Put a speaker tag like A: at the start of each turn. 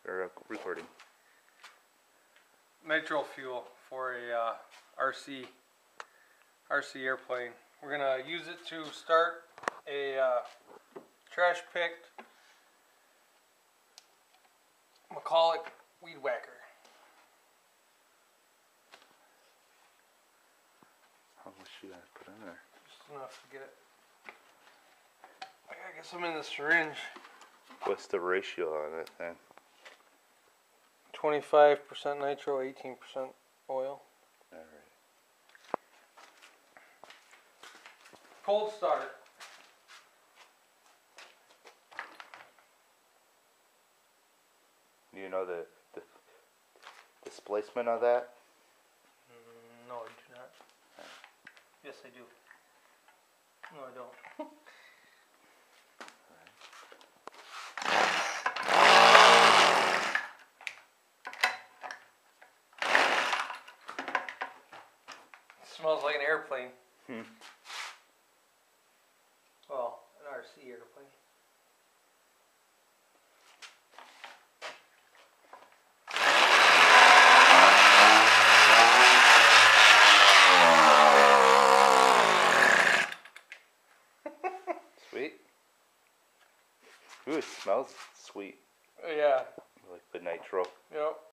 A: or recording.
B: Nitro fuel for a RC airplane. We're gonna use it to start a trash picked Mcculloch weed whacker.
A: How much you guys put in there?
B: Just enough to get it. I guess I'm in the syringe.
A: What's the ratio on it then?
B: 25% nitro, 18% oil.
A: Alright.
B: Cold start.
A: Do you know the displacement of that?
B: No, I do not. Yes, I do. No, I don't. Smells like an airplane. Well, an RC airplane.
A: Sweet. Ooh, it smells sweet.
B: Yeah.
A: Like the nitro.
B: Yep.